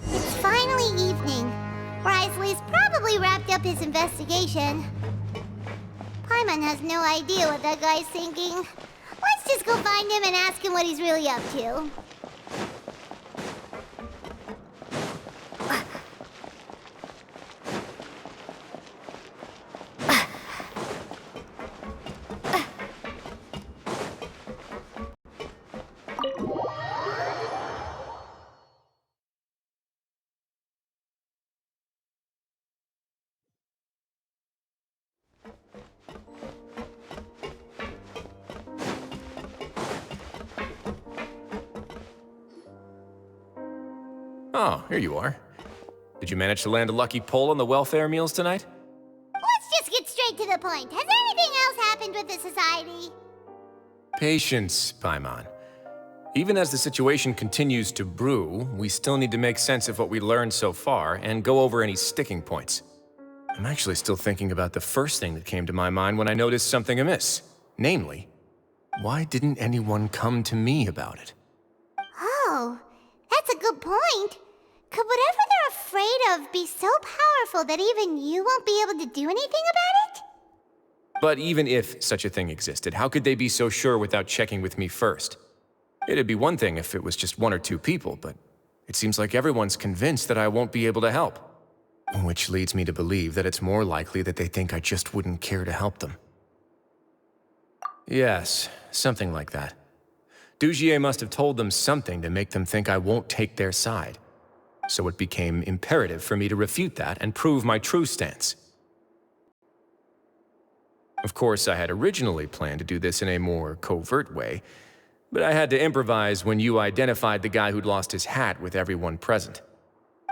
It's finally evening. Wriothsely's probably wrapped up his investigation. Paimon has no idea what that guy's thinking. Let's just go find him and ask him what he's really up to. Oh, here you are. Did you manage to land a lucky pull on the welfare meals tonight? Let's just get straight to the point. Has anything else happened with the society? Patience, Paimon. Even as the situation continues to brew, we still need to make sense of what we learned so far and go over any sticking points. I'm actually still thinking about the first thing that came to my mind when I noticed something amiss. Namely, why didn't anyone come to me about it? Oh, that's a good point. Could whatever they're afraid of be so powerful that even you won't be able to do anything about it? But even if such a thing existed, how could they be so sure without checking with me first? It'd be one thing if it was just one or two people, but it seems like everyone's convinced that I won't be able to help. Which leads me to believe that it's more likely that they think I just wouldn't care to help them. Yes, something like that. Dugier must have told them something to make them think I won't take their side. So it became imperative for me to refute that and prove my true stance. Of course, I had originally planned to do this in a more covert way, but I had to improvise when you identified the guy who'd lost his hat with everyone present.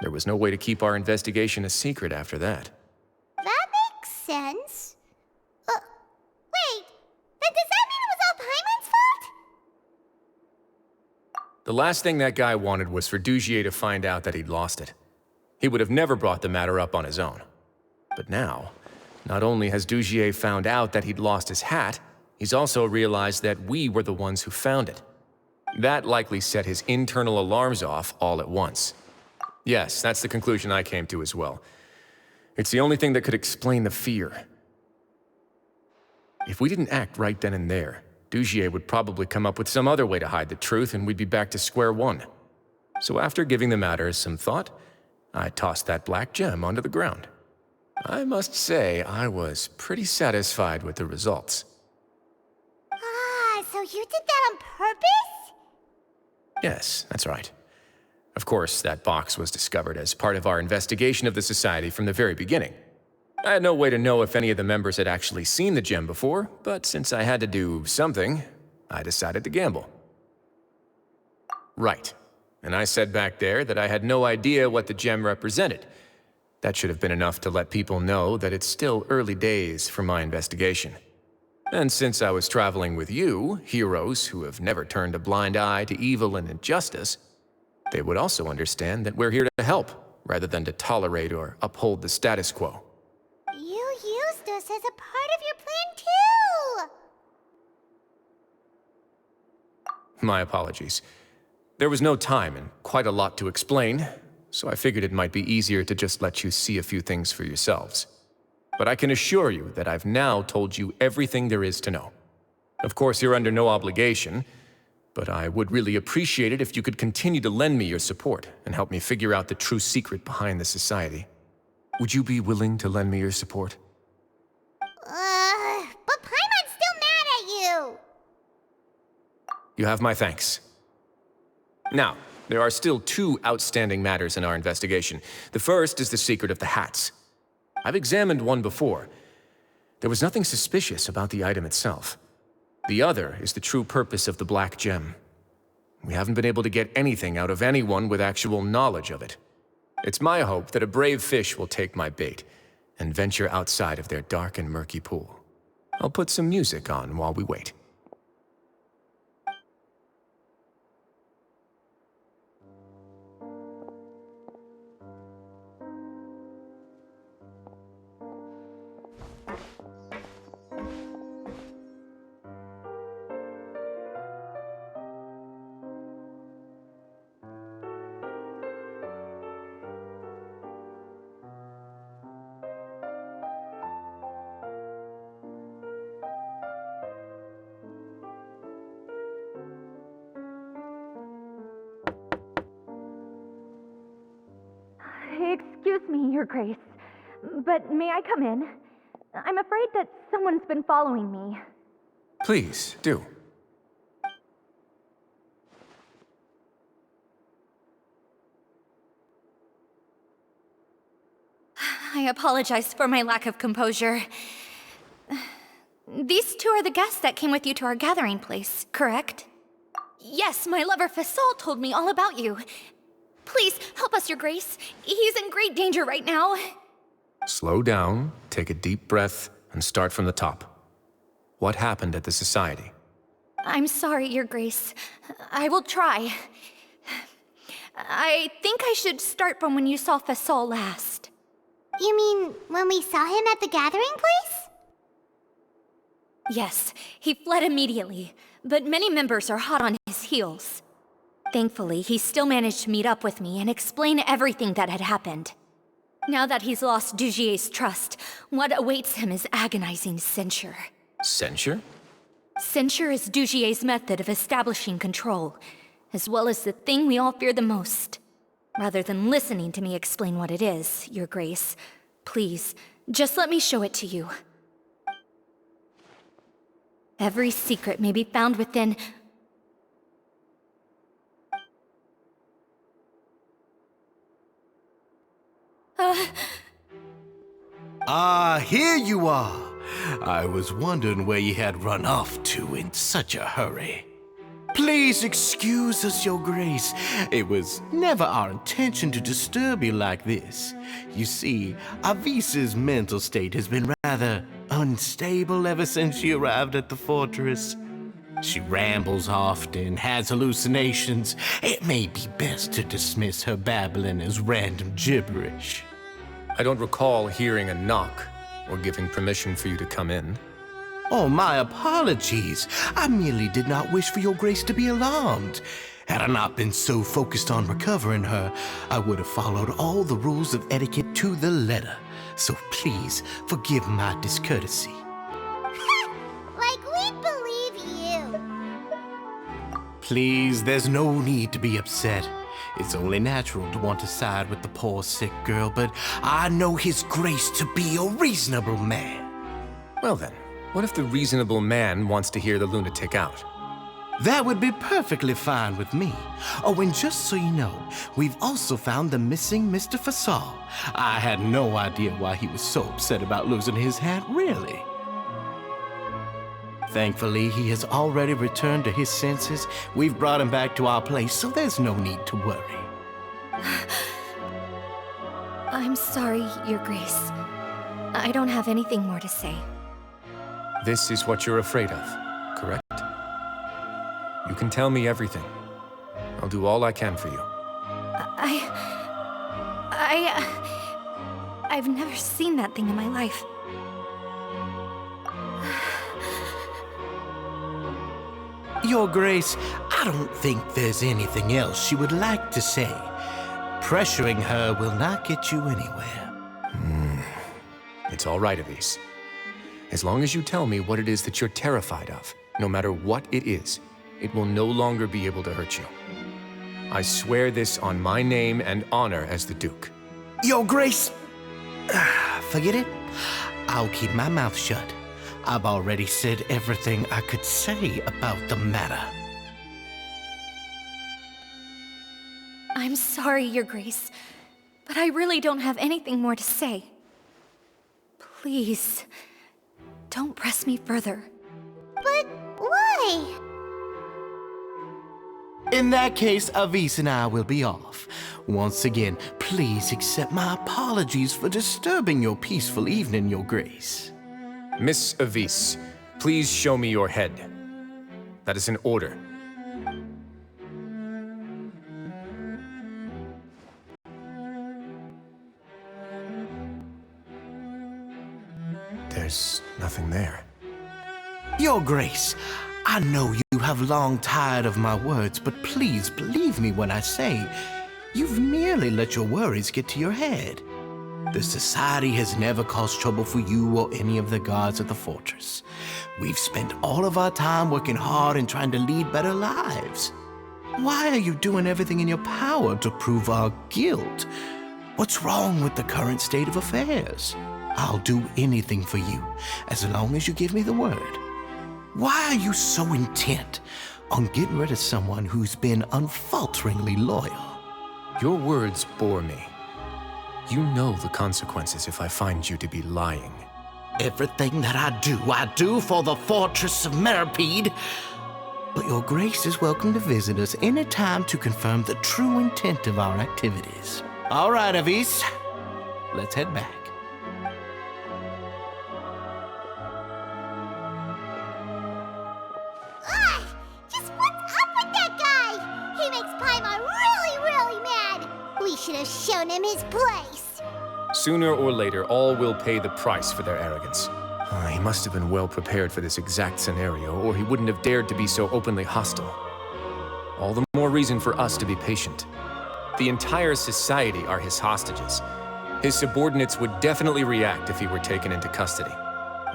There was no way to keep our investigation a secret after that. That makes sense. Wait, then does that mean it was all Paimon's fault? The last thing that guy wanted was for Dugier to find out that he'd lost it. He would have never brought the matter up on his own. But now, not only has Dugier found out that he'd lost his hat, he's also realized that we were the ones who found it. That likely set his internal alarms off all at once. Yes, that's the conclusion I came to as well. It's the only thing that could explain the fear. If we didn't act right then and there, Dugier would probably come up with some other way to hide the truth and we'd be back to square one. So after giving the matter some thought, I tossed that black gem onto the ground. I must say, I was pretty satisfied with the results. Ah, so you did that on purpose? Yes, that's right. Of course, that box was discovered as part of our investigation of the Society from the very beginning. I had no way to know if any of the members had actually seen the gem before, but since I had to do something, I decided to gamble. Right. And I said back there that I had no idea what the gem represented. That should have been enough to let people know that it's still early days for my investigation. And since I was traveling with you, heroes who have never turned a blind eye to evil and injustice, they would also understand that we're here to help, rather than to tolerate or uphold the status quo. You used us as a part of your plan too! My apologies. There was no time and quite a lot to explain, so I figured it might be easier to just let you see a few things for yourselves. But I can assure you that I've now told you everything there is to know. Of course, you're under no obligation, but I would really appreciate it if you could continue to lend me your support and help me figure out the true secret behind the Society. Would you be willing to lend me your support? But Paimon's still mad at you! You have my thanks. Now, there are still two outstanding matters in our investigation. The first is the secret of the hats. I've examined one before. There was nothing suspicious about the item itself. The other is the true purpose of the black gem. We haven't been able to get anything out of anyone with actual knowledge of it. It's my hope that a brave fish will take my bait and venture outside of their dark and murky pool. I'll put some music on while we wait. Your Grace. But may I come in? I'm afraid that someone's been following me. Please, do. I apologize for my lack of composure. These two are the guests that came with you to our gathering place, correct? Yes, my lover Fasol told me all about you. Please, help us, Your Grace. He's in great danger right now. Slow down, take a deep breath, and start from the top. What happened at the Society? I'm sorry, Your Grace. I will try. I think I should start from when you saw Fasol last. You mean when we saw him at the gathering place? Yes, he fled immediately, but many members are hot on his heels. Thankfully, he still managed to meet up with me and explain everything that had happened. Now that he's lost Dugier's trust, what awaits him is agonizing censure. Censure? Censure is Dugier's method of establishing control, as well as the thing we all fear the most. Rather than listening to me explain what it is, Your Grace, please, just let me show it to you. Every secret may be found within... Here you are. I was wondering where you had run off to in such a hurry. Please excuse us, Your Grace. It was never our intention to disturb you like this. You see, Avisa's mental state has been rather unstable ever since she arrived at the fortress. She rambles often, has hallucinations. It may be best to dismiss her babbling as random gibberish. I don't recall hearing a knock or giving permission for you to come in. Oh, my apologies. I merely did not wish for Your Grace to be alarmed. Had I not been so focused on recovering her, I would have followed all the rules of etiquette to the letter. So please, forgive my discourtesy. Like we'd believe you. Please, there's no need to be upset. It's only natural to want to side with the poor sick girl, but I know His Grace to be a reasonable man. Well then, what if the reasonable man wants to hear the lunatic out? That would be perfectly fine with me. Oh, and just so you know, we've also found the missing Mr. Fasol. I had no idea why he was so upset about losing his hat, really. Thankfully, he has already returned to his senses. We've brought him back to our place, so there's no need to worry. I'm sorry, Your Grace. I don't have anything more to say. This is what you're afraid of, correct? You can tell me everything. I'll do all I can for you. I've never seen that thing in my life. Your Grace, I don't think there's anything else she would like to say. Pressuring her will not get you anywhere. It's all right, Elise. As long as you tell me what it is that you're terrified of, no matter what it is, it will no longer be able to hurt you. I swear this on my name and honor as the Duke. Your Grace, forget it. I'll keep my mouth shut. I've already said everything I could say about the matter. I'm sorry, Your Grace, but I really don't have anything more to say. Please, don't press me further. But why? In that case, Avis and I will be off. Once again, please accept my apologies for disturbing your peaceful evening, Your Grace. Miss Avis, please show me your head. That is an order. There's nothing there. Your Grace, I know you have long tired of my words, but please believe me when I say you've merely let your worries get to your head. The Society has never caused trouble for you or any of the guards at the fortress. We've spent all of our time working hard and trying to lead better lives. Why are you doing everything in your power to prove our guilt? What's wrong with the current state of affairs? I'll do anything for you, as long as you give me the word. Why are you so intent on getting rid of someone who's been unfalteringly loyal? Your words bore me. You know the consequences if I find you to be lying. Everything that I do for the Fortress of Meripede. But your grace is welcome to visit us any time to confirm the true intent of our activities. All right, Avis. Let's head back. Ugh! Just what's up with that guy? He makes Paimon really, really mad. We should have shown him his place. Sooner or later, all will pay the price for their arrogance. He must have been well prepared for this exact scenario, or he wouldn't have dared to be so openly hostile. All the more reason for us to be patient. The entire society are his hostages. His subordinates would definitely react if he were taken into custody.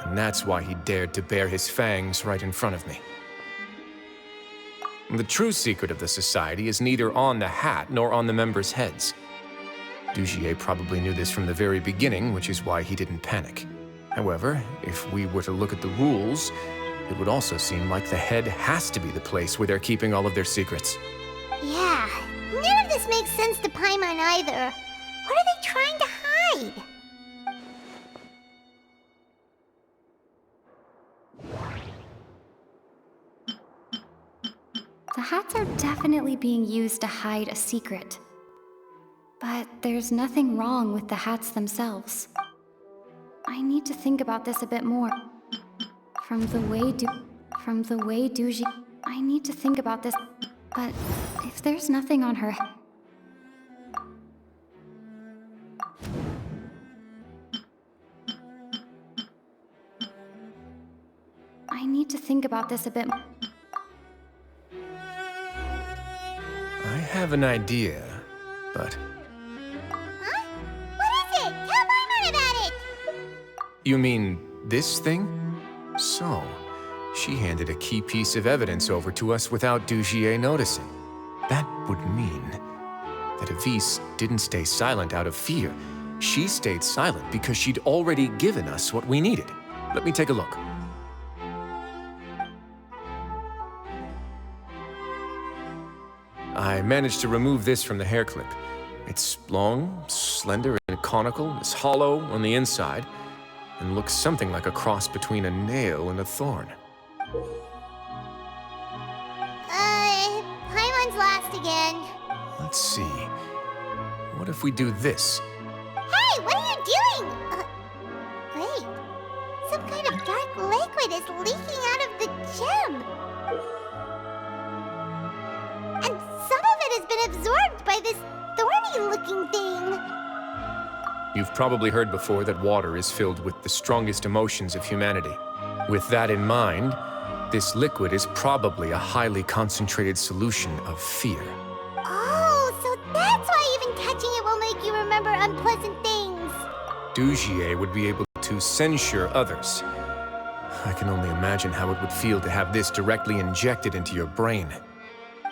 And that's why he dared to bare his fangs right in front of me. The true secret of the society is neither on the hat nor on the members' heads. Dugier probably knew this from the very beginning, which is why he didn't panic. However, if we were to look at the rules, it would also seem like the head has to be the place where they're keeping all of their secrets. Yeah, none of this makes sense to Paimon either. What are they trying to hide? The hats are definitely being used to hide a secret. But there's nothing wrong with the hats themselves. I need to think about this a bit more. From the way Duji... I need to think about this. But if there's nothing on her... I need to think about this a bit more. I have an idea, but... Huh? What is it? Tell Paimon about it! You mean this thing? So, she handed a key piece of evidence over to us without Dugier noticing. That would mean that Avis didn't stay silent out of fear. She stayed silent because she'd already given us what we needed. Let me take a look. I managed to remove this from the hair clip. It's long, slender, and conical. It's hollow on the inside, and looks something like a cross between a nail and a thorn. Paimon's last again. Let's see. What if we do this? Hey, what are you doing? Wait. Some kind of dark liquid is leaking out of the gem. And some of it has been absorbed by this thorny-looking thing. You've probably heard before that water is filled with the strongest emotions of humanity. With that in mind, this liquid is probably a highly concentrated solution of fear. Oh, so that's why even touching it will make you remember unpleasant things. Dugier would be able to censure others. I can only imagine how it would feel to have this directly injected into your brain.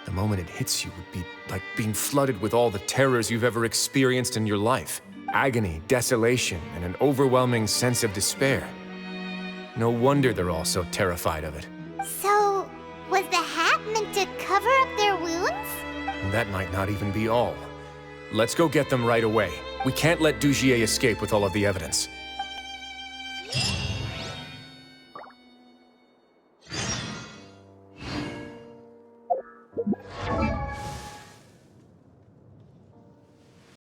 The moment it hits you would be like being flooded with all the terrors you've ever experienced in your life. Agony, desolation, and an overwhelming sense of despair. No wonder they're all so terrified of it. So, was the hat meant to cover up their wounds? And that might not even be all. Let's go get them right away. We can't let Dugier escape with all of the evidence.